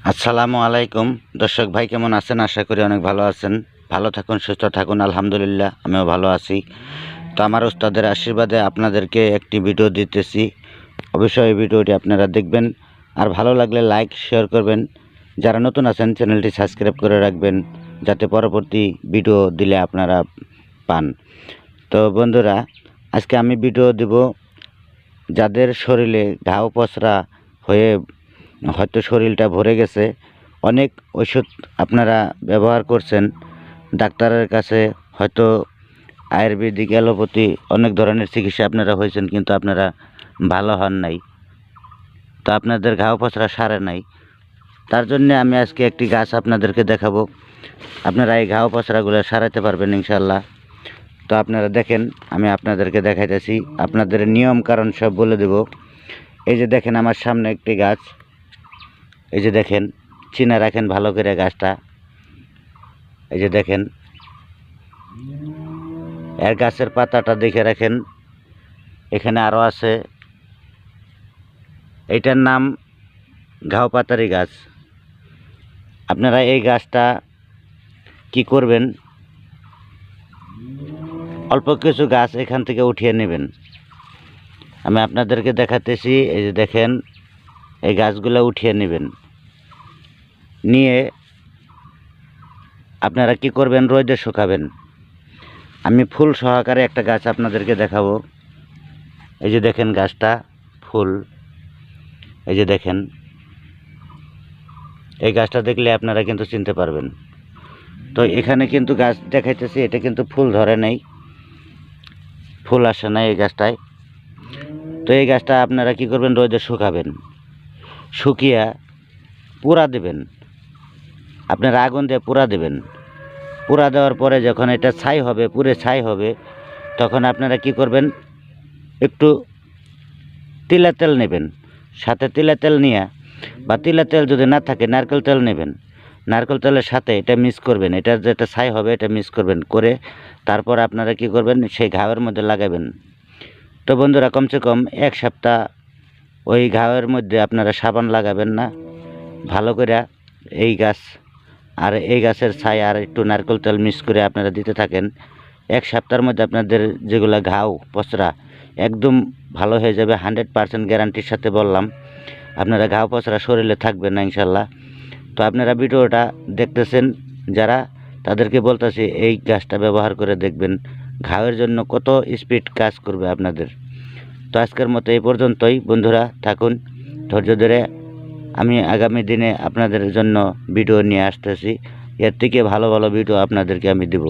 আসসালামু আলাইকুম দর্শক ভাই, কেমন আছেন? আশা করি অনেক ভালো আছেন। ভালো থাকুন, সুস্থ থাকুন। আলহামদুলিল্লাহ আমিও ভালো আছি। তো আমার ওস্তাদের আশীর্বাদে আপনাদেরকে একটি ভিডিও দিতেছি। অবশ্যই এই ভিডিওটি আপনারা দেখবেন, আর ভালো লাগলে লাইক শেয়ার করবেন। যারা নতুন আছেন চ্যানেলটি সাবস্ক্রাইব করে রাখবেন, যাতে পরবর্তী ভিডিও দিলে আপনারা পান। তো বন্ধুরা, আজকে আমি ভিডিও দেব যাদের শরীরে ঘাও পচরা হয়ে হয়তো শরীরটা ভরে গেছে, অনেক ওষুধ আপনারা ব্যবহার করছেন, ডাক্তারের কাছে হয়তো আয়ুর্বেদিক অ্যালোপ্যাথি অনেক ধরনের চিকিৎসা আপনারা হয়েছেন, কিন্তু আপনারা ভালো হন নাই। তো আপনাদের ঘাও পচরা সারে নাই। তার জন্যে আমি আজকে একটি গাছ আপনাদেরকে দেখাবো, আপনারা এই ঘাও পচরাগুলো সারাতে পারবেন ইনশাল্লাহ। তো আপনারা দেখেন, আমি আপনাদেরকে দেখাইতেছি, আপনাদের নিয়ম কারণ সব বলে দেব। এই যে দেখেন আমার সামনে একটি গাছ, এই যে দেখেন, চিনা রাখেন ভালো করে গাছটা। এই যে দেখেন, এর গাছের পাতাটা দেখে রাখেন। এখানে আরও আছে, এইটার নাম ঘাও পাতারি গাছ। আপনারা এই গাছটা কি করবেন, অল্প কিছু গাছ এখান থেকে উঠিয়ে নেবেন। আমি আপনাদেরকে দেখাতেছি। এই যে দেখেন, এই গাছগুলো উঠিয়ে নেবেন। নিয়ে আপনারা কি করবেন, রোদে শুকাবেন। আমি ফুল সহকারে একটা গাছ আপনাদেরকে দেখাবো। এই যে দেখেন গাছটা ফুল, এই যে দেখেন, এই গাছটা দেখলে আপনারা কিন্তু চিনতে পারবেন। তো এখানে কিন্তু গাছ দেখাইতেছি, এটা কিন্তু ফুল ধরে নাই, ফুল আসে নাই এই গাছটায়। তো এই গাছটা আপনারা কি করবেন, রোদে শুকাবেন। শুকিয়ে পুরা দেবেন, আপনারা আগুন দিয়ে পুরা দেবেন। পুরা দেওয়ার পরে যখন এটা ছাই হবে, পুরে ছাই হবে, তখন আপনারা কি করবেন, একটু তিলা তেল নেবেন। সাথে তিলা তেল নিয়ে, বা তিলা তেল যদি না থাকে নারকেল তেল নেবেন। নারকেল তেলের সাথে এটা মিক্স করবেন, এটার যেটা ছাই হবে এটা মিক্স করবেন, করে তারপর আপনারা কি করবেন, সেই ঘাওয়ের মধ্যে লাগাবেন। তো বন্ধুরা, কমসে কম 1 সপ্তাহ ওই ঘাওয়ের মধ্যে আপনারা সাবান লাগাবেন না, ভালো করে এই গাছ আর এই গাছের ছাই আর একটু নারকেল তেল মিক্স করে আপনারা দিতে থাকেন। 1 সপ্তাহের মধ্যে আপনাদের যেগুলো ঘাও পচরা একদম ভালো হয়ে যাবে, 100% গ্যারান্টির সাথে বললাম। আপনারা ঘাও পচরা শরীরে থাকবে না ইনশাল্লাহ। তো আপনারা ভিডিওটা দেখতেছেন যারা, তাদেরকে বলতেছি এই গাছটা ব্যবহার করে দেখবেন, ঘাওয়ের জন্য কত স্পিড কাজ করবে আপনাদের। তো আজকের মতো এই পর্যন্তই বন্ধুরা, থাকুন ধৈর্য ধরে। আমি আগামী দিনে আপনাদের জন্য ভিডিও নিয়ে আসতেছি, এর থেকে ভালো ভালো ভিডিও আপনাদেরকে আমি দেব।